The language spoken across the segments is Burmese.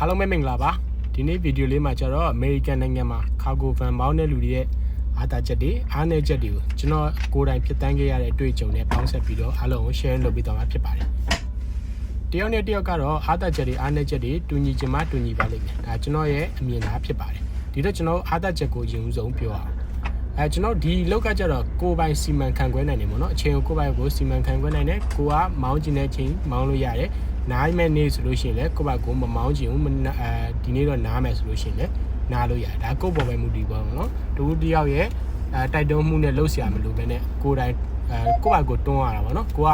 အားလုံးပဲမင်္ဂလာပါဒီနေ့ဗီဒီယိုလေးမှာကျတော့ American နိုင်ငံမှာ Cargo Van မောင်းတဲ့လူတွေရဲ့အားသာချက်တွေအားနည်းချက်တွေကိုကျွန်တော်ကိုယ်တိုင်ဖြစ်တန်းခဲ့ရတဲ့အတွေ့အကြုံနဲ့ပေါင်းစပ်ပြီးတော့အားလုံးကို share လုပ်ပေးသွားမှာဖြစ်ပါတယ်တယောက်နဲ့တယောက်ကတော့အားသာချက်တွေအားနည်းချက်တွေတူညီချင်မှတူညီပါလိမ့်မယ်ဒါကျွန်တော်ရဲ့အမြင်သားဖြစ်ပါတယ်ဒီတော့ကျွန်တော်အားသာချက်ကိုအရင်ဆုံးပြောအောင်ကျွန်တော်ဒီလောက်ကကျတော့ကိုယ်ပိုင်စီမံခန့်ခွဲနိုင်တယ်ပေါ့နော်အချိန်ကိုကိုယ်ပိုင်ကိုစီမံခန့်ခွဲနိုင်တယ်ကိုကမောင်းကျင်တဲ့အချိန်မောင်းလို့ရတယ်နိုင်မဲ့နေ့ဆိုလို့ရှိရင်လည်းကိုယ့်ဘက်ကိုမမောင်းချင်ဘူးဒီနေ့တော့နားမယ်ဆိုလို့ရှိရင်လည်းနားလို့ရတယ်ဒါကိုယ့်ပေါ်ပဲမူတည်ပါတော့နော်တူတယောက်ရဲ့တိုက်တွန်းမှုနဲ့လှုပ်ရှားမလို့ပဲနဲ့ကိုယ်တိုင်ကိုယ့်ဘက်ကိုတွန်းရတာပေါ့နော်ကိုက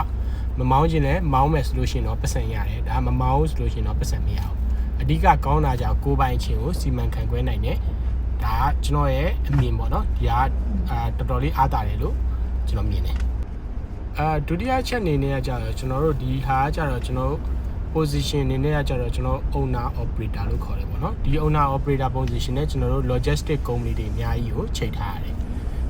မမောင်းချင်လည်းမောင်းမယ်ဆိုလို့ရှိရင်တော့ပတ်စံရတယ်ဒါမမောင်းဆိုလို့ရှိရင်တော့ပတ်စံမရဘူးအဓိကကောင်းတာကြောင့်ကိုယ်ပိုင်ချင်းကိုစီမံခန့်ခွဲနိုင်တယ်ဒါကျွန်တော်ရဲ့အမြင်ပေါ့နော်ဒီကတော်တော်လေးအားတာတယ်လို့ကျွန်တော်မြင်တယ်ဒုတိယချက်အနေနဲ့ကျတော့ကျွန်တော်တို့ဒီဟာကျတော့ကျွန်တော်position အနေနဲ့ကျတော့ကျွန်တော် owner operator လို့ခေါ်တယ်ပေါ့နော်ဒီ owner operator position နဲ့ကျွန်တော်တို့ logistic company တွေအများကြီးကိုချိန်ထားရတယ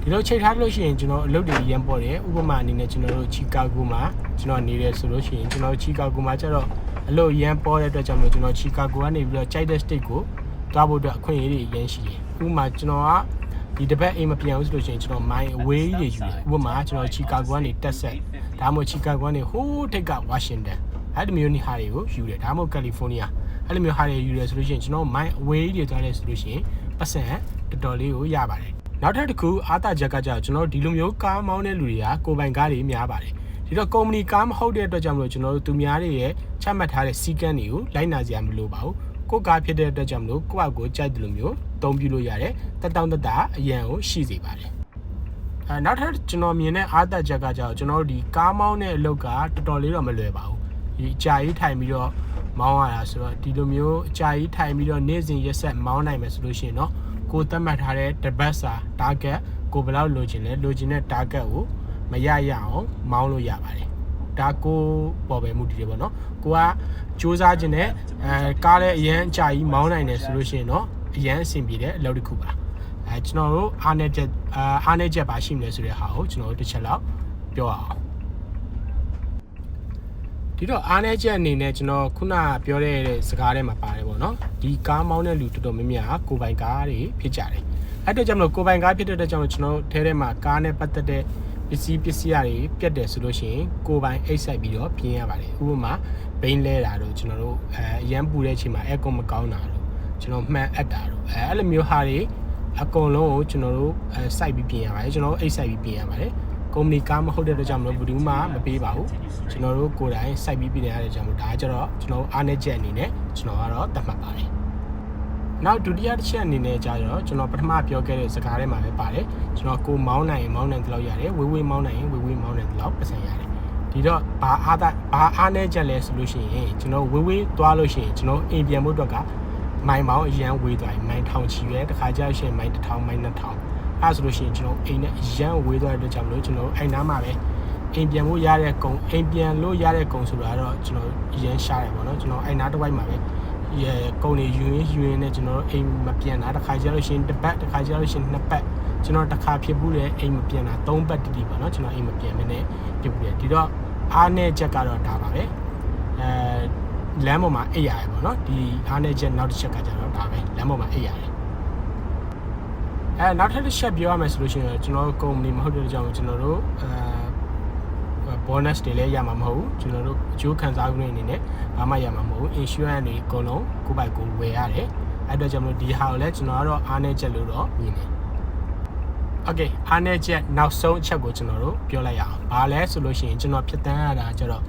်ဒီလိုချိန်ထားလို့ရှိရင်ကျွန်တော်အလုပ်တွေရန်ပေါ်တယ်ဥပမာအနေနဲ့ကျွန်တော်တို့ Chicago မှာကျွန်တော်နေတယ်ဆိုလို့ရှိရင်ကျွန်တော် Chicago မှာကျတော့အလုပ်ရန်ပေါ်တဲ့အတွက်ကြောင့်မို့ကျွန်တော် Chicago ကနေပြီးတော့ China State ကိုတွားဖို့အတွက်အခွင့်အရေးတွေအရင်ရှိတယ်ဥပမာကျွန်တော်ကဒီတစ်ပတ်အိမ်မပြန်ဘူးဆိုလို့ရှိရင်ကျွန်တော် mine away တွေယူတယ်ဥပမာကျွန်တော် Chicago ကနေ Texas ဒါမှမဟုတ် Chicago ကနေဟိုးထိပ်က Washingtonအဲ့ဒီမျိုးနေဟာတွေကိုယူတယ်ဒါမှမဟုတ် California အဲ့လိုမျိုးဟာတွေယူတယ်ဆိုလို့ရှိရင်ကျွန်တော် mine away တွေသွားတယ်ဆိုလို့ရှိရင်ပတ်စံတော်တော်လေးကိုရပါတယ်နောက်ထပ်တစ်ခုအားသာချက်ကကြကျွန်တော်ဒီလိုမျိုးကားမောင်းတဲ့လူတွေကကိုယ်ပိုင်ကားတွေများပါတယ်ဒီတော့ company ကားမဟုတ်တဲ့အတွက်ကြောင့်မလို့ကျွန်တော်တို့သူများတွေရဲ့ချမှတ်ထားတဲ့စီကံတွေကိုလိုက်နာစရာမလိုပါဘူးကိုကားဖြစ်တဲ့အတွက်ကြောင့်မလို့ကိုယ့်အကိုကြိုက်တယ်လို့မျိုးတုံးပြလို့ရတယ်တက်တောင့်တတာအရန်ကိုရှိစေပါတယ်နောက်ထပ်ကျွန်တော်မြင်တဲ့အားသာချက်ကကြောင့်ကျွန်တော်တို့ဒီကားမောင်းတဲ့အလုပ်ကတော်တော်လေးတော့မလွယ်ပါဘူးဒီအကြာကြီးထိုင်ပြီးတော့မောင်းရတာဆိုတော့ဒီလိုမျိုးအကြာကြီးထိုင်ပြီးတော့နေ့စဉ်ရက်ဆက်မောင်းနိုင်မယ်ဆိုလို့ရှိရင်တော့ကိုသတ်မှတ်ထားတဲ့တပတ်စာ target ကိုဘယ်လောက်လိုချင်လဲလိုချင်တဲ့ target ကိုမရရအောင်မောင်းလို့ရပါတယ်ဒါကိုပေါ်ပဲမှုတည်တယ်ပေါ့နော်ကိုကစူးစမ်းခြင်းနဲ့ကားလည်းအရန်အကြာကြီးမောင်းနိုင်တယ်ဆိုလို့ရှိရင်တော့အရန်အဆင်ပြေတဲ့အလုပ်တစ်ခုပါကျွန်တော်တို့အားနည်းချက်ပါရှိမလဲဆိုတဲ့ဟာကိုကျွန်တော်တို့တစ်ချက်လောက်ပြောအောင်ဒီတော့အားနည်းချက်အနေနဲ့ကျွန်တော်ခုနပြောတဲ့စကားထဲမှာပါတယ်ပေါ့နော်ဒီကားမောင်းတဲ့လူတော်တော်များများကိုယ်ပိုင်ကားတွေဖြစ်ကြတယ်အဲ့အတွက်ကြောင့်မလို့ကိုယ်ပိုင်ကားဖြစ်တဲ့အတွက်ကြောင့်ကျွန်တော်ထဲထဲမှာကားနဲ့ပတ်သက်တဲ့ပစ္စည်းတွေပြတ်တယ်ဆိုလို့ရှိရင်ကိုယ်ပိုင်အိတ်ဆိုင်ပြီးတော့ပြင်ရပါတယ်ဥပမာဘိန်းလဲတာတို့ကျွန်တော်တို့အရန်ပူတဲ့အချိန်မှာအဲကွန်မကောင်းတာတို့ကျွန်တော်မှန်အပ်တာတို့အဲ့လိုမျိုးဟာတွေအကုန်လုံးကိုကျွန်တော်တို့စိုက်ပြီးပြင်ရပါတယ်ကျွန်တော်အိတ်ဆိုင်ပြီးပြင်ရပါတယ်ကုမ္ပဏီကားမဟုတ်တဲ့အတွက်ကြောင့်မလို့ဘယ်သူမှမပေးပါဘူးကျွန်တော်တို့ကိုယ်တိုင်စိုက်ပြီးပြင်ရတဲ့ကြောင့်မို့ဒါကြတော့ကျွန်တော်အားနည်းချက်အနေနဲ့ကျွန်တော်ကတော့သတ်မှတ်ပါတယ်နောက်ဒုတိယတစ်ချက်အနေနဲ့ကြာတော့ကျွန်တော်ပထမပြောခဲ့တဲ့စကားထဲမှာပဲပါတယ်ကျွန်တော်ကိုမောင်းနိုင်ရင်မောင်းနိုင်တဲ့လောက်ရတယ်ဝေးမောင်းနိုင်ရင်ဝေးမောင်းနိုင်တဲ့လောက်ပတ်စံရတယ်ဒီတော့ဘာအားနည်းချက်လဲဆိုလို့ရှိရင်ကျွန်တော်ဝေးသွားလို့ရှိရင်ကျွန်တော်အိမ်ပြန်ဖို့အတွက်ကမိုင်မောင်းအရန်ဝေးသွားရင်မိုင်ထောင်ချီရဲတခါကြာရှင်မိုင်1000မိုင်2000အဲ့ဆိုလို့ရှိရင်ကျွန်တော်အိမ်နဲ့အရန်ဝေးသွားတဲ့အတွက်ကြောင့်မလို့ကျွန်တော်အိမ်နားမှာပဲအိမ်ပြန်လို့ရတဲ့ကုံအိမ်ပြန်လို့ရတဲ့ကုံဆိုတာတော့ကျွန်တော်အရန်ရှားတယ်ပေါ့နော်ကျွန်တော်အိမ်နားတစ်ဝိုက်မှာပဲကုံနေယူရင်းနဲ့ကျွန်တော်အိမ်မပြန်တာတစ်ခါကြာလို့ရှိရင်တစ်ပတ်တစ်ခါကြာလို့ရှိရင်နှစ်ပတ်ကျွန်တော်တစ်ခါဖြစ်ဘူးတဲ့အိမ်မပြန်တာ3ပတ်တိတိပေါ့နော်ကျွန်တော်အိမ်မပြန်မနဲ့ဖြစ်ဘူးတယ်ဒီတော့အားနည်းချက်ကတော့ဒါပါပဲလမ်းပေါ်မှာအိပ်ရတယ်ပေါ့နော်ဒီအားနည်းချက်နောက်တစ်ချက်ကကြတော့ဒါပဲလမ်းပေါ်မှာအိပ်ရတယ်နောက်ထပ်တစ်ချက်ပြောရမယ်ဆိုလို့ရှိရင်ကျွန်တော်ကုမ္ပဏီမဟုတ်တဲ့အကြောင်းကျွန်တော်တို့bonus တွေလည်းရမှာမဟုတ်ဘူးကျွန်တော်တို့အကျိုးခံစားခွင့်အနေနဲ့ဘာမှရမှာမဟုတ်ဘူး insurance တွေအကုန်လုံးကိုယ့်ဘက်ကိုဝယ်ရတယ်အဲ့တော့ကျွန်တော်ဒီဟာကိုလည်းကျွန်တော်ကတော့အားနည်းချက်လို့တော့မြင်တယ် Okay အားနည်းချက်နောက်ဆုံးအချက်ကိုကျွန်တော်တို့ပြောလိုက်ရအောင်ဘာလဲဆိုလို့ရှိရင်ကျွန်တော်ဖြတ်တန်းရတာကျတော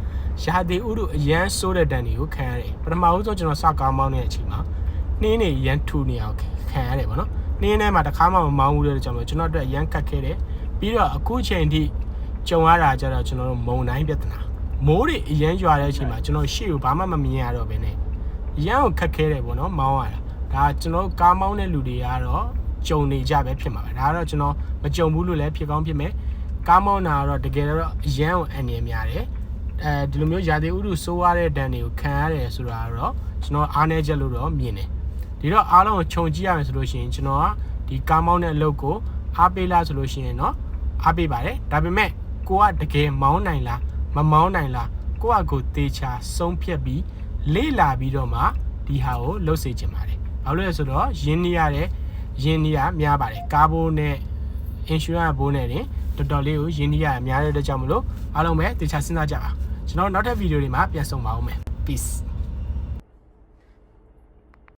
့ရာသီဥတုအရန်ဆိုးတဲ့တန်တွေကိုခံရတယ်ပထမဦးဆုံးကျွန်တော်စကားမောင်းတဲ့အချိန်မှာနှင်းတွေရန်ထူနေအောင်ခံရတယ်ပေါ့နော်နှင်းထဲမှာတစ်ခါမှမမောင်းဘူးတဲ့ကြောင့်ကျွန်တော်အတွက်ရန်ကတ်ခဲ့တယ်ပြီးတော့အခုချိန်ထိကြုံရတာကြတော့ကျွန်တော်တို့မုံတိုင်းပြဿနာမိုးတွေအရန်ရွာတဲ့အချိန်မှာကျွန်တော်ရှေ့ကိုဘာမှမမြင်ရတော့ဘဲနဲ့ရန်ကိုခက်ခဲတယ်ပေါ့နော်မောင်းရတာဒါကျွန်တော်ကားမောင်းတဲ့လူတွေကတော့ကြုံနေကြပဲဖြစ်မှာပဲဒါကတော့ကျွန်တော်မကြုံဘူးလို့လည်းဖြစ်ကောင်းဖြစ်မယ်ကားမောင်းတာကတော့တကယ်တော့အရန်ကိုအန်ရများတယ်ဒီလိုမျိုးရာသီဥတုဆိုးရတဲ့ဒဏ်တွေကိုခံရတယ်ဆိုတာတော့ကျွန်တော်အားနည်းချက်လို့တော့မြင်တယ်ဒီတော့အားလုံးကိုခြုံကြည့်ရမယ်ဆိုလို့ရှိရင်ကျွန်တော်ကဒီကားမောင်းတဲ့အလုပ်ကိုအားပေးလားဆိုလို့ရှိရင်တော့အားပေးပါတယ်ဒါပေမဲ့ကိုကတကယ်မောင်းနိုင်လားမမောင်းနိုင်လားကိုကကိုတေချာဆုံးဖြတ်ပြီးလေ့လာပြီးတော့မှ ဒီဟာကိုလှုပ်စေချင်ပါတယ်ဘာလို့လဲဆိုတော့ရင်းနှီးရများပါတယ်ကားဘိုးနဲ့ insurance ဘိုးနဲ့တင်တော်တော်လေးကိုရင်းနှီးရများတဲ့အတွက်ကြောင့်မလို့အားလုံးပဲတခြားစဉ်းစားကြပါကျွန်တော်နောက်ထပ်ဗီဒီယိုတွေမှာပြန်ဆုံပါဦးမယ် peace